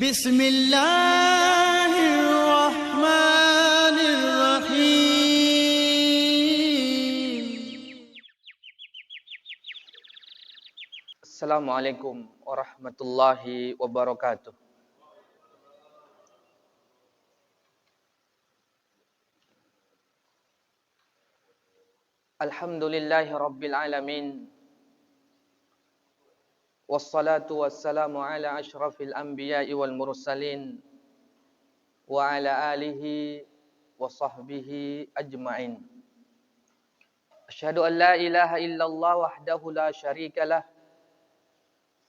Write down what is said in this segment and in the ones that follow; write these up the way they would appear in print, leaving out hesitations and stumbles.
بسم الله الرحمن الرحيم. Assalamualaikum warahmatullahi wabarakatuh. Alhamdulillahi rabbil alamin. Wassalatu wassalamu ala ashrafil anbiya'i wal mursalin wa ala alihi wa sahbihi ajma'in. Asyhadu an la ilaha illallah wahdahu la syarika lah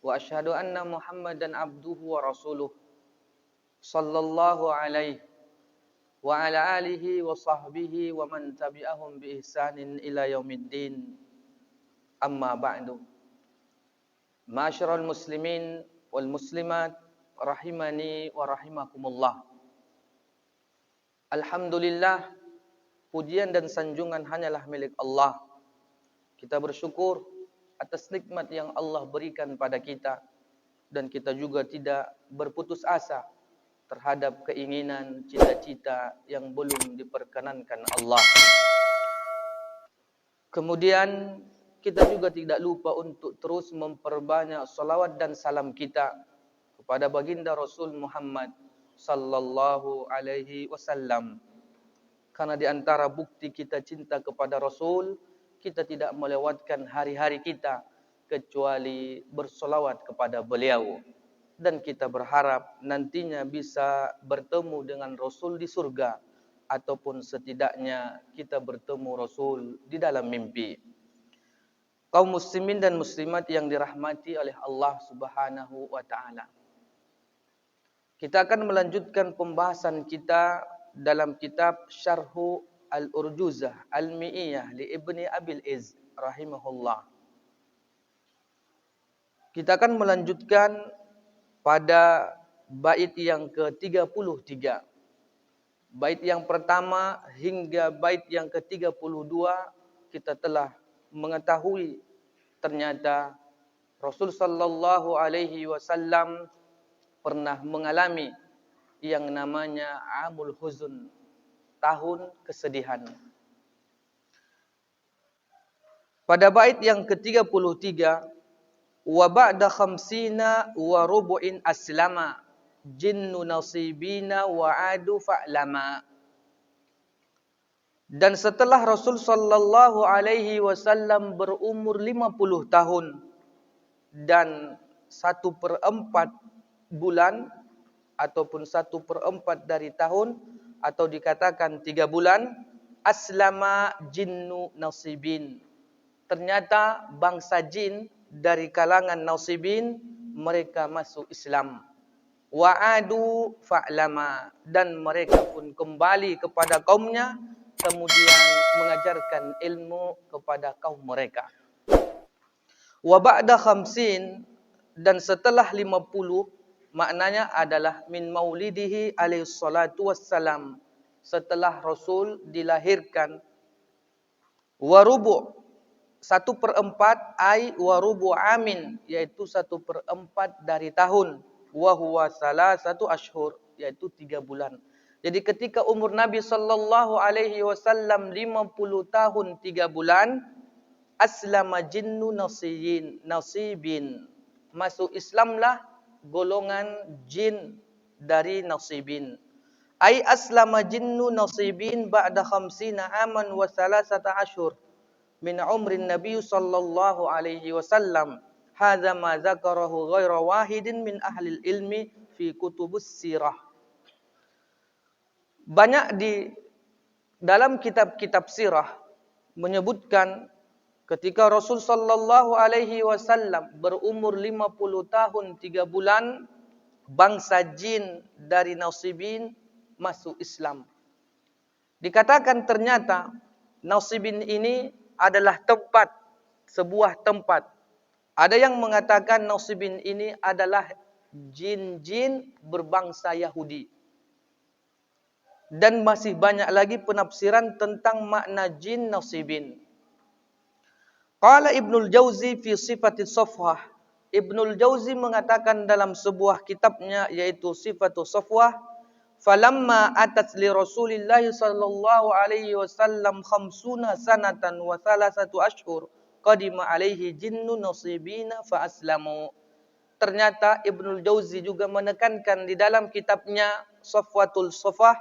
wa asyhadu anna Muhammadan abduhu wa rasuluh sallallahu alaihi wa ala alihi wa sahbihi wa man tabi'ahum bi ihsanin ila yaumiddin. Amma ba'du. Ma'asyiral muslimin wal muslimat rahimani wa rahimakumullah. Alhamdulillah, pujian dan sanjungan hanyalah milik Allah. Kita bersyukur atas nikmat yang Allah berikan pada kita, dan kita juga tidak berputus asa terhadap keinginan, cita-cita yang belum diperkenankan Allah. Kemudian kita juga tidak lupa untuk terus memperbanyak salawat dan salam kita kepada baginda Rasul Muhammad sallallahu alaihi wasallam. Karena di antara bukti kita cinta kepada Rasul, kita tidak melewatkan hari-hari kita kecuali bersolawat kepada beliau. Dan kita berharap nantinya bisa bertemu dengan Rasul di surga, ataupun setidaknya kita bertemu Rasul di dalam mimpi. Kaum muslimin dan muslimat yang dirahmati oleh Allah Subhanahu wa taala. Kita akan melanjutkan pembahasan kita dalam kitab Syarhu Al-Urjuzah Al-Mi'iyah li Ibni Abil Izz rahimahullah. Kita akan melanjutkan pada bait yang ke-33. Bait yang pertama hingga bait yang ke-32 kita telah mengetahui ternyata Rasul sallallahu alaihi wasallam pernah mengalami yang namanya Amul Huzun, tahun kesedihan. Pada bait yang ke-33, wa ba'da khamsina wa rubu'in aslama jinnu nasibina wa adu fa'lama. Dan setelah Rasul sallallahu alaihi wasallam berumur 50 tahun dan 1/4 bulan ataupun 1/4 dari tahun, atau dikatakan 3 bulan, aslama jinnu nasibin. Ternyata bangsa jin dari kalangan nasibin mereka masuk Islam. Wa'adu fa'lama, dan mereka pun kembali kepada kaumnya, kemudian mengajarkan ilmu kepada kaum mereka. Wa ba'da khamsin, dan setelah 50, maknanya adalah min maulidihi alaihi salatu wassalam, setelah Rasul dilahirkan. Wa rubu', 1/4, ai wa rubu' amin, yaitu 1/4 dari tahun. Wa huwa salasatu ashhur, yaitu 3 bulan. Jadi ketika umur Nabi sallallahu alaihi wasallam 50 tahun 3 bulan, aslama jinnu nasibin. Masuk Islamlah golongan jin dari nasibin. Ai aslama jinnu nasibin ba'da khamsina aman wa salasata ashhur min umrin Nabi sallallahu alaihi wasallam. Hadza ma dzakarahu ghairu wahidin min ahli ilmi fi kutubus sirah. Banyak di dalam kitab-kitab sirah menyebutkan ketika Rasul sallallahu alaihi wasallam berumur 50 tahun 3 bulan, bangsa jin dari nasibin masuk Islam. Dikatakan ternyata nasibin ini adalah tempat, sebuah tempat. Ada yang mengatakan nasibin ini adalah jin-jin berbangsa Yahudi. Dan masih banyak lagi penafsiran tentang makna jin nasibin. Qala Ibnul Jauzi fi sifatis safhah Ibnul Jauzi mengatakan dalam sebuah kitabnya yaitu Sifatus Safwah, falamma atat li Rasulillah sallallahu alaihi wasallam 50 sanatan wa 3 ashhur qadima alaihi jinnu nasibina fa aslamu. Ternyata Ibnul Jauzi juga menekankan di dalam kitabnya Safwatul Safah,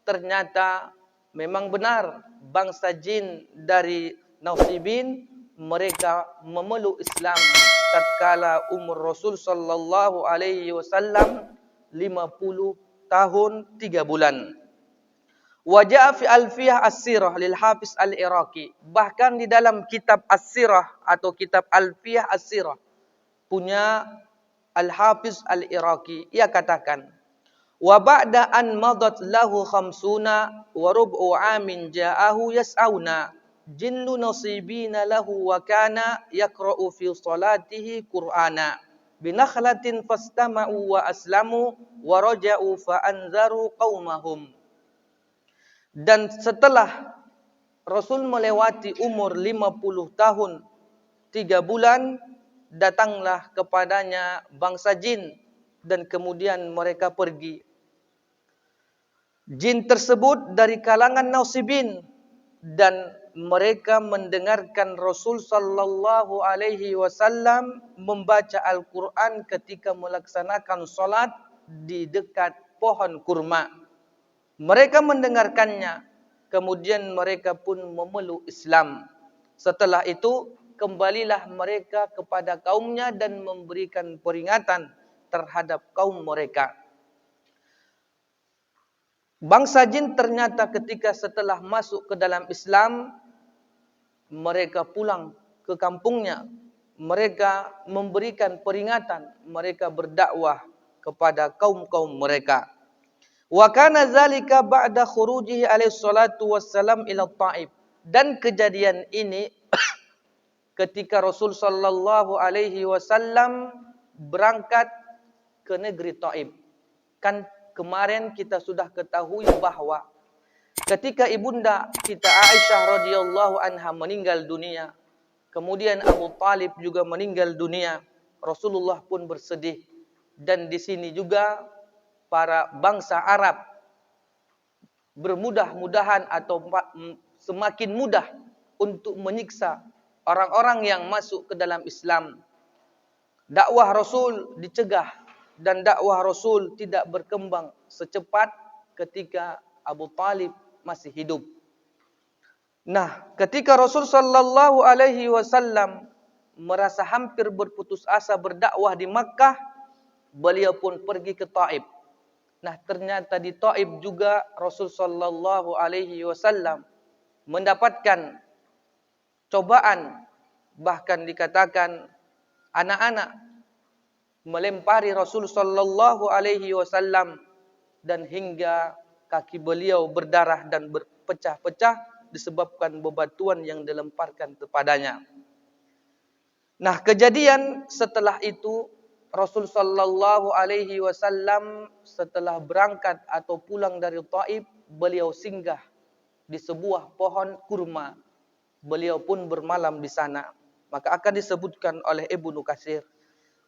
ternyata memang benar bangsa jin dari Nasibin mereka memeluk Islam tatkala umur Rasul sallallahu alaihi wasallam 50 tahun 3 bulan. Wajah fi Alfiyah As-Sirah lil Hafiz Al-Iraqi. Bahkan di dalam kitab As-Sirah atau kitab Alfiyah As-Sirah punya Al-Hafiz Al-Iraqi, ia katakan, wa ba'da an madat lahu 50 wa rub'u amin ja'ahu yas'auna jinnu nasibina lahu wa kana yaqra'u fi salatihi Qur'ana binakhlatin fastama'u wa aslamu wa raja'u fa anzaru qaumahum. Dan setelah Rasul melewati umur 50 tahun 3 bulan, datanglah kepadanya bangsa jin dan kemudian mereka pergi. Jin tersebut dari kalangan Nasibin dan mereka mendengarkan Rasul sallallahu alaihi wasallam membaca Al-Quran ketika melaksanakan salat di dekat pohon kurma. Mereka mendengarkannya, kemudian mereka pun memeluk Islam. Setelah itu, kembalilah mereka kepada kaumnya dan memberikan peringatan terhadap kaum mereka. Bangsa jin ternyata ketika setelah masuk ke dalam Islam, mereka pulang ke kampungnya. Mereka memberikan peringatan, mereka berdakwah kepada kaum-kaum mereka. Wa kana zalika ba'da khurujihi alaihi salatu wassalam ila Taif. Dan kejadian ini ketika Rasul sallallahu alaihi wasallam berangkat ke negeri Taif. Kan kemarin kita sudah ketahui bahwa ketika ibunda kita Aisyah radhiyallahu anha meninggal dunia, kemudian Abu Talib juga meninggal dunia, Rasulullah pun bersedih. Dan di sini juga para bangsa Arab bermudah-mudahan atau semakin mudah untuk menyiksa orang-orang yang masuk ke dalam Islam. Dakwah Rasul dicegah dan dakwah Rasul tidak berkembang secepat ketika Abu Talib masih hidup. Nah, ketika Rasul sallallahu alaihi wasallam merasa hampir berputus asa berdakwah di Makkah, beliau pun pergi ke Taif. Nah, ternyata di Taif juga Rasul sallallahu alaihi wasallam mendapatkan cobaan, bahkan dikatakan anak-anak melempari Rasul sallallahu alaihi wasallam dan hingga kaki beliau berdarah dan berpecah-pecah disebabkan bebatuan yang dilemparkan kepadanya. Nah, kejadian setelah itu Rasul sallallahu alaihi wasallam setelah berangkat atau pulang dari Taif, beliau singgah di sebuah pohon kurma. Beliau pun bermalam di sana. Maka akan disebutkan oleh Ibnu Katsir.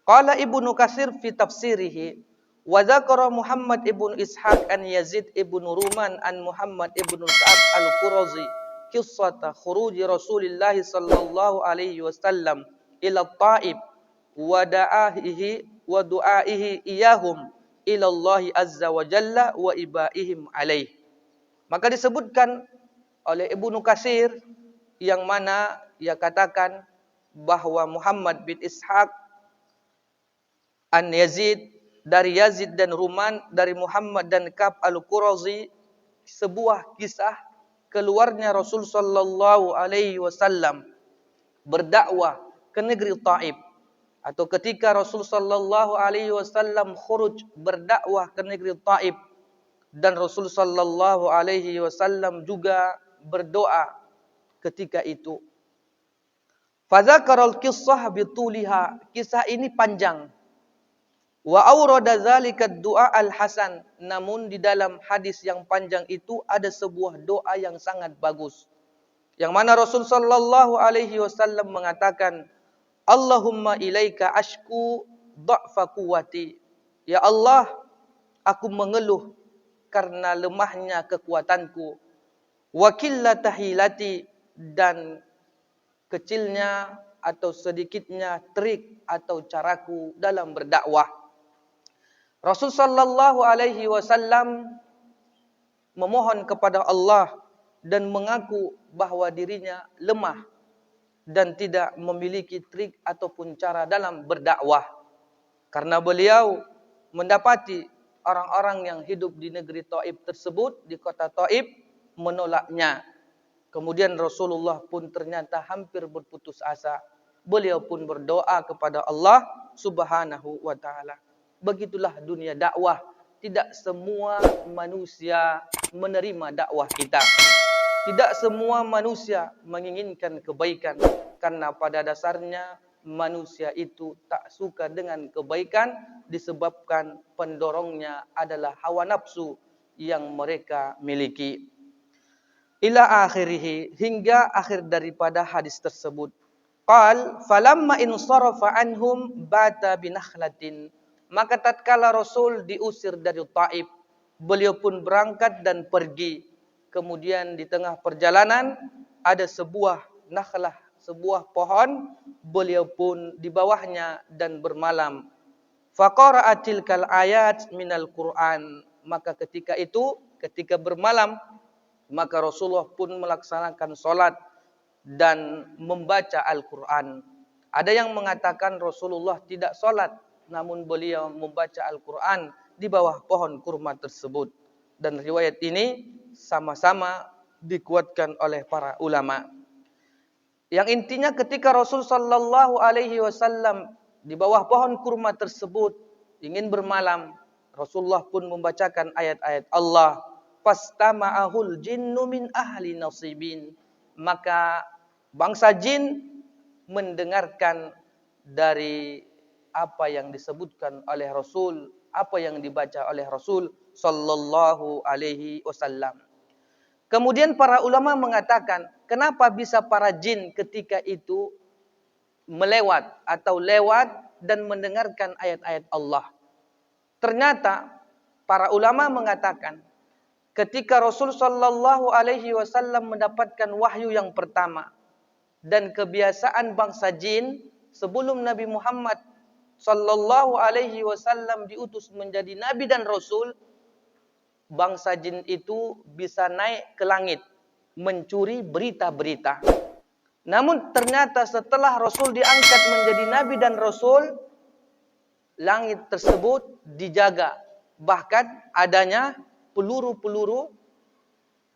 Qala Ibnu Katsir fi tafsirihi wa dzakara Muhammad ibnu Ishaq an Yazid ibnu Ruman an Muhammad ibnu Sa'ad al-Qurazi qissata khuruji Rasulillah sallallahu alaihi wasallam ila Taif wa da'ahihi wa du'aihi iyahum ila Allah azza wa jalla wa ibaihim alaih. Maka disebutkan oleh Ibnu Katsir yang mana ia katakan bahwa Muhammad bin Ishaq an Yazid dari Yazid dan Ruman dari Muhammad dan Ka'ab al-Qurazi, sebuah kisah keluarnya Rasul sallallahu alaihi wasallam berdakwah ke negeri Taif, atau ketika Rasul sallallahu alaihi wasallam khuruj berdakwah ke negeri Taif, dan Rasul sallallahu alaihi wasallam juga berdoa ketika itu. Fadzakaral qissah bituliha, kisah ini panjang. Wa awrada dzalika du'a al-hasan, namun di dalam hadis yang panjang itu ada sebuah doa yang sangat bagus. Yang mana Rasul sallallahu alaihi wasallam mengatakan, Allahumma ilaika ashku dha'fa quwwati. Ya Allah, aku mengeluh karena lemahnya kekuatanku. Wa qillata hilati, dan kecilnya atau sedikitnya trik atau caraku dalam berdakwah. Rasul sallallahu alaihi wasallam memohon kepada Allah dan mengaku bahawa dirinya lemah dan tidak memiliki trik ataupun cara dalam berdakwah. Karena beliau mendapati orang-orang yang hidup di negeri Taif tersebut, di kota Taif, menolaknya. Kemudian Rasulullah pun ternyata hampir berputus asa. Beliau pun berdoa kepada Allah Subhanahu wa taala. Begitulah dunia dakwah. Tidak semua manusia menerima dakwah kita. Tidak semua manusia menginginkan kebaikan. Karena pada dasarnya manusia itu tak suka dengan kebaikan disebabkan pendorongnya adalah hawa nafsu yang mereka miliki. Ila akhirih, hingga akhir daripada hadis tersebut. Qal falamma insarafa anhum bata binakhlatin. Maka tatkala Rasul diusir dari Taif, beliau pun berangkat dan pergi. Kemudian di tengah perjalanan ada sebuah nakhlah, sebuah pohon, beliau pun di bawahnya dan bermalam. Faqara'a tilkal ayat minal Qur'an. Maka ketika itu, ketika bermalam, maka Rasulullah pun melaksanakan solat dan membaca Al-Quran. Ada yang mengatakan Rasulullah tidak solat, namun beliau membaca Al-Quran di bawah pohon kurma tersebut. Dan riwayat ini sama-sama dikuatkan oleh para ulama. Yang intinya ketika Rasul sallallahu alaihi wasallam di bawah pohon kurma tersebut ingin bermalam, Rasulullah pun membacakan ayat-ayat Allah. Fastama'ahul jinnu min ahli nasibin. Maka bangsa jin mendengarkan dari apa yang disebutkan oleh Rasul, apa yang dibaca oleh Rasul sallallahu alaihi wasallam. Kemudian para ulama mengatakan, kenapa bisa para jin ketika itu melewat atau lewat dan mendengarkan ayat-ayat Allah? Ternyata para ulama mengatakan, ketika Rasul sallallahu alaihi wasallam mendapatkan wahyu yang pertama dan kebiasaan bangsa jin sebelum Nabi Muhammad sallallahu alaihi wasallam diutus menjadi nabi dan rasul, bangsa jin itu bisa naik ke langit mencuri berita-berita. Namun ternyata setelah Rasul diangkat menjadi nabi dan rasul, langit tersebut dijaga. Bahkan adanya peluru-peluru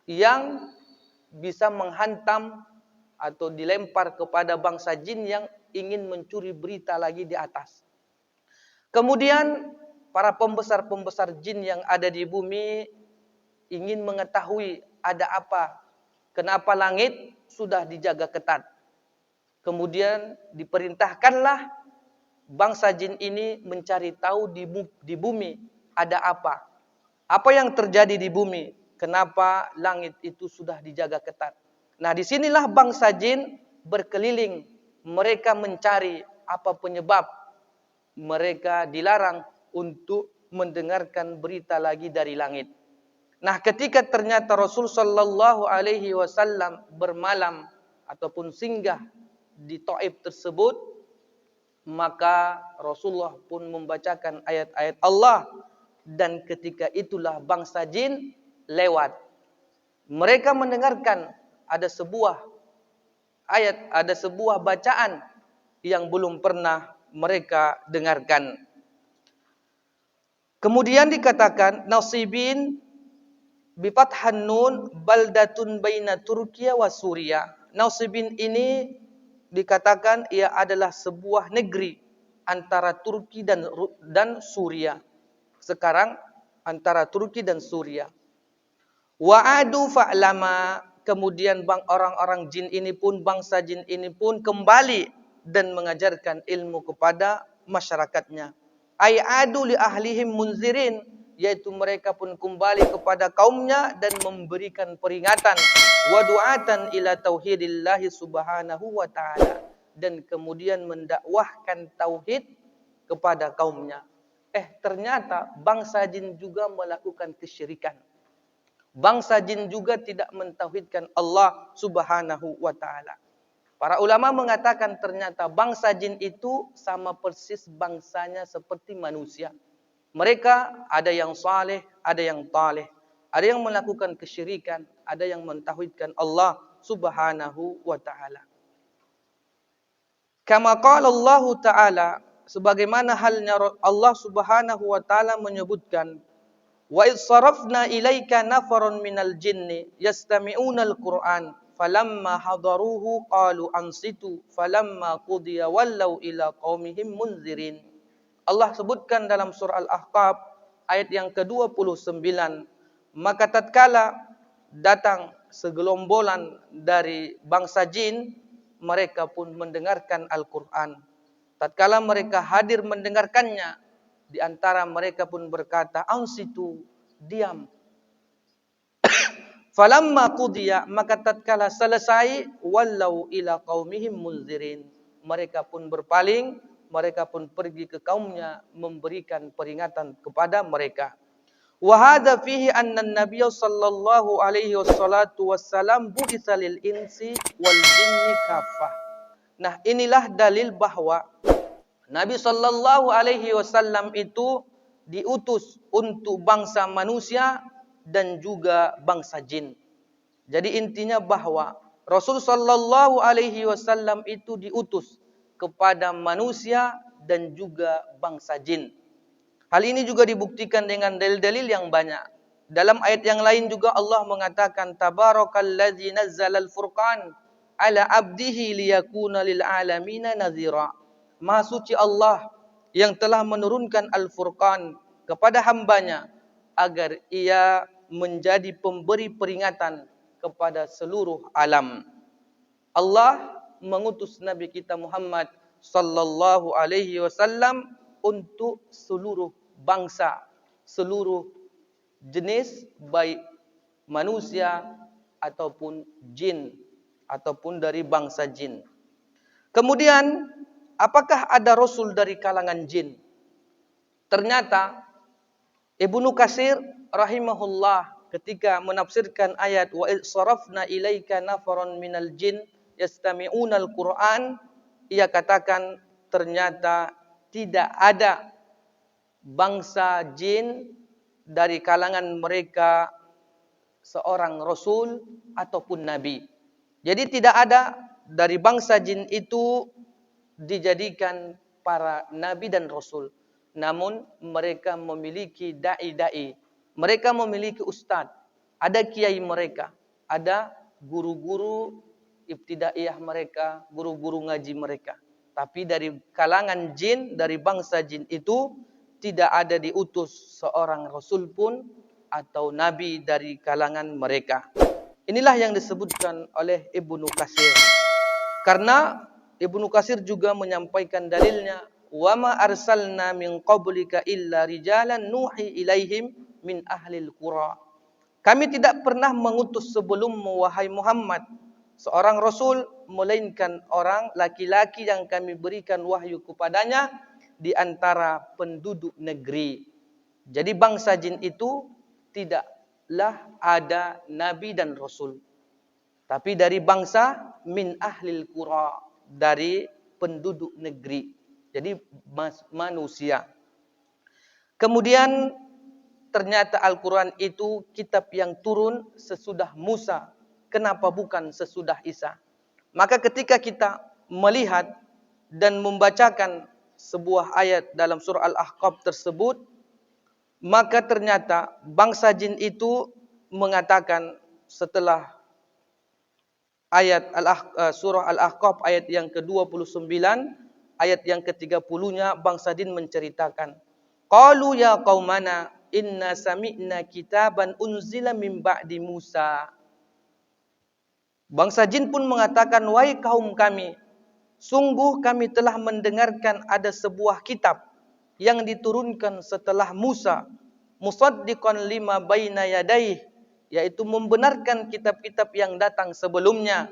yang bisa menghantam atau dilempar kepada bangsa jin yang ingin mencuri berita lagi di atas. Kemudian para pembesar-pembesar jin yang ada di bumi ingin mengetahui ada apa, kenapa langit sudah dijaga ketat. Kemudian diperintahkanlah bangsa jin ini mencari tahu di bumi ada apa. Apa yang terjadi di bumi? Kenapa langit itu sudah dijaga ketat? Nah, disinilah bangsa jin berkeliling. Mereka mencari apa penyebab mereka dilarang untuk mendengarkan berita lagi dari langit. Nah, ketika ternyata Rasul sallallahu alaihi wasallam bermalam ataupun singgah di Taif tersebut, maka Rasulullah pun membacakan ayat-ayat Allah. Dan ketika itulah bangsa jin lewat. Mereka mendengarkan ada sebuah ayat, ada sebuah bacaan yang belum pernah mereka dengarkan. Kemudian dikatakan nasibin bifathan nun baldatun baina Turkiya wa Suria. Nasibin ini dikatakan ia adalah sebuah negeri antara Turki dan Suria. Sekarang antara Turki dan Suria. Wa'adu fa'lama. Kemudian orang-orang jin ini pun, bangsa jin ini pun kembali dan mengajarkan ilmu kepada masyarakatnya. Ay'adu li ahlihim munzirin. Yaitu mereka pun kembali kepada kaumnya dan memberikan peringatan. Wa du'atan ila tauhidillahi subhanahu wa ta'ala. dan kemudian mendakwahkan tauhid kepada kaumnya. Ternyata bangsa jin juga melakukan kesyirikan. Bangsa jin juga tidak mentauhidkan Allah Subhanahu wa taala. Para ulama mengatakan ternyata bangsa jin itu sama persis bangsanya seperti manusia. Mereka ada yang saleh, ada yang taleh, ada yang melakukan kesyirikan, ada yang mentauhidkan Allah Subhanahu wa taala. Kama qala Allah taala, sebagaimana halnya Allah Subhanahu wa taala menyebutkan, wa idh sarafna ilaika nafaran minal jinni yastami'unal Qur'an falamma hadaruhu qalu ansitu falamma qudiya wallaw ila qaumihim munzirin. Allah sebutkan dalam surah Al-Ahqaf ayat yang ke-29, maka tatkala datang segelombolan dari bangsa jin, mereka pun mendengarkan Al-Quran. Tatkala mereka hadir mendengarkannya, di antara mereka pun berkata, ansitu, diam. Falamma qudiya, maka tatkala selesai, wallau ila qaumihim munzirin. Mereka pun berpaling, mereka pun pergi ke kaumnya memberikan peringatan kepada mereka. Wa hadza fihi anna an-nabiy sallallahu alaihi wasallam bu'itsa lil insi wal jinni kaffah. Nah, inilah dalil bahwa Nabi sallallahu alaihi wasallam itu diutus untuk bangsa manusia dan juga bangsa jin. Jadi intinya bahwa Rasul sallallahu alaihi wasallam itu diutus kepada manusia dan juga bangsa jin. Hal ini juga dibuktikan dengan dalil-dalil yang banyak. Dalam ayat yang lain juga Allah mengatakan, Tabarakalladzi nazzalal furqan ala abdihi liyakuna lil alamina nazira. Maha suci Allah yang telah menurunkan Al-Furqan kepada hambanya agar ia menjadi pemberi peringatan kepada seluruh alam. Allah mengutus Nabi kita Muhammad sallallahu alaihi wasallam untuk seluruh bangsa, seluruh jenis, baik manusia ataupun jin, ataupun dari bangsa jin. Kemudian, apakah ada Rasul dari kalangan jin? Ternyata, Ibnu Katsir rahimahullah ketika menafsirkan ayat wa sarafna ilaika nafaron minal jin yastami'unal Qur'an, ia katakan ternyata tidak ada bangsa jin dari kalangan mereka seorang Rasul ataupun Nabi. Jadi tidak ada dari bangsa jin itu dijadikan para Nabi dan Rasul. Namun mereka memiliki da'i-da'i. Mereka memiliki ustadz. Ada kiai mereka. Ada guru-guru ibtidaiyah mereka, guru-guru ngaji mereka. Tapi dari kalangan jin, dari bangsa jin itu tidak ada diutus seorang Rasul pun atau Nabi dari kalangan mereka. Inilah yang disebutkan oleh Ibnu Katsir. Karena Ibnu Katsir juga menyampaikan dalilnya, wa ma arsalna min qablika illa rijalan nuhi ilaihim min ahlil qura. Kami tidak pernah mengutus sebelummu wahai Muhammad seorang rasul melainkan orang laki-laki yang kami berikan wahyu kepadanya di antara penduduk negeri. Jadi bangsa jin itu tidaklah ada nabi dan rasul, tapi dari bangsa min ahlil qura, dari penduduk negeri. Jadi manusia. Kemudian ternyata Al-Quran itu kitab yang turun sesudah Musa. Kenapa bukan sesudah Isa? Maka ketika kita melihat dan membacakan sebuah ayat dalam surah Al-Ahqaf tersebut, maka ternyata bangsa jin itu mengatakan setelah ayat surah Al-Ahqaf ayat yang ke-29, ayat yang ke-30-nya bangsa jin menceritakan, qalu ya qaumana inna sami'na kitaban unzila min ba'di Musa. Bangsa jin pun mengatakan, wahai kaum kami, sungguh kami telah mendengarkan ada sebuah kitab yang diturunkan setelah Musa, musaddiqan lima baina yadayhi, yaitu membenarkan kitab-kitab yang datang sebelumnya,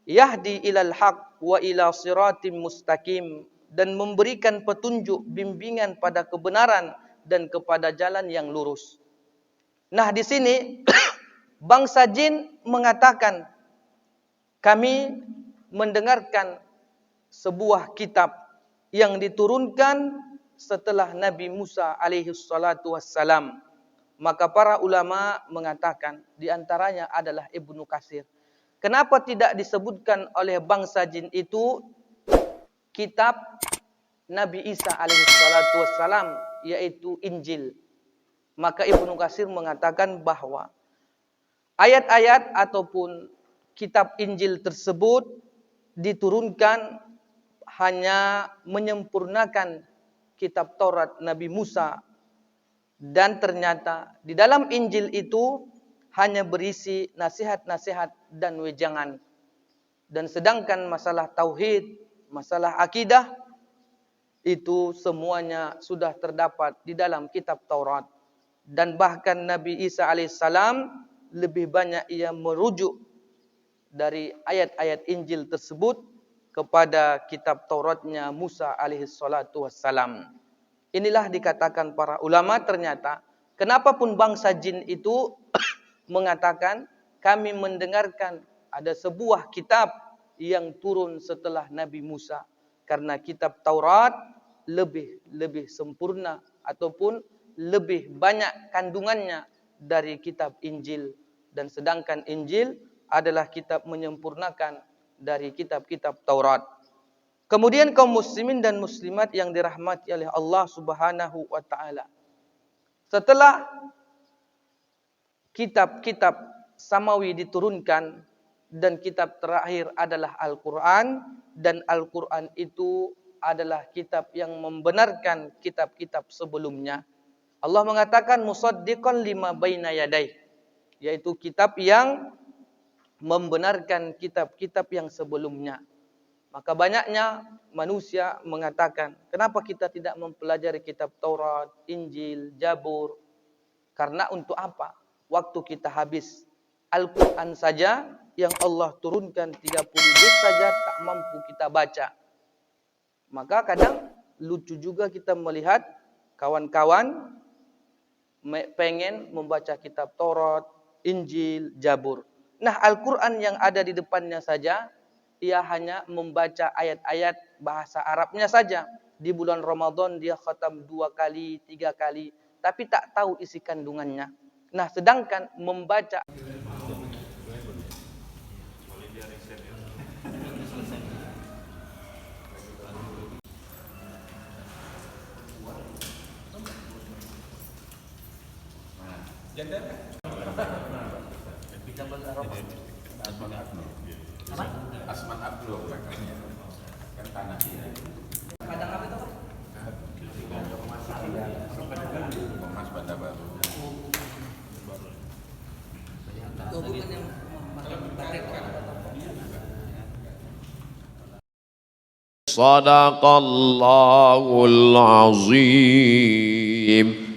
yahdi ilal haq, wa ila siratim mustaqim, dan memberikan petunjuk bimbingan pada kebenaran dan kepada jalan yang lurus. Nah, di sini bangsa jin mengatakan, kami mendengarkan sebuah kitab yang diturunkan setelah Nabi Musa alaihi salatu wassalam. Maka para ulama mengatakan, di antaranya adalah Ibnu Katsir, kenapa tidak disebutkan oleh bangsa jin itu kitab Nabi Isa alaihi salatu wassalam, yaitu Injil? Maka Ibnu Katsir mengatakan bahwa ayat-ayat ataupun kitab Injil tersebut diturunkan hanya menyempurnakan kitab Taurat Nabi Musa, dan ternyata di dalam Injil itu hanya berisi nasihat-nasihat dan wejangan. Dan sedangkan masalah tauhid, masalah akidah, itu semuanya sudah terdapat di dalam kitab Taurat. Dan bahkan Nabi Isa alaihissalam lebih banyak ia merujuk dari ayat-ayat Injil tersebut kepada kitab Tauratnya Musa alaihissalatu wassalam. Inilah dikatakan para ulama, ternyata kenapa pun bangsa jin itu mengatakan, kami mendengarkan ada sebuah kitab yang turun setelah Nabi Musa, karena kitab Taurat lebih sempurna ataupun lebih banyak kandungannya dari kitab Injil, dan sedangkan Injil adalah kitab menyempurnakan dari kitab-kitab Taurat. Kemudian kaum muslimin dan muslimat yang dirahmati oleh Allah Subhanahu wa taala, setelah kitab-kitab samawi diturunkan dan kitab terakhir adalah Al-Qur'an, dan Al-Qur'an itu adalah kitab yang membenarkan kitab-kitab sebelumnya. Allah mengatakan musaddiqan lima baina yadayh, yaitu kitab yang membenarkan kitab-kitab yang sebelumnya. Maka banyaknya manusia mengatakan, kenapa kita tidak mempelajari kitab Taurat, Injil, Zabur? Karena untuk apa? Waktu kita habis. Al-Quran saja yang Allah turunkan 30 juz saja tak mampu kita baca. Maka kadang lucu juga kita melihat kawan-kawan pengen membaca kitab Taurat, Injil, Zabur. Nah, Al-Quran yang ada di depannya saja, ia hanya membaca ayat-ayat bahasa Arabnya saja. Di bulan Ramadan dia khatam 2 kali, 3 kali, tapi tak tahu isi kandungannya. Nah, sedangkan membaca Asman Abdul kan tanah dia. Padang apa itu? Mas Banda Baru. Oh, bukan yang batik. Sadaqallahul azim.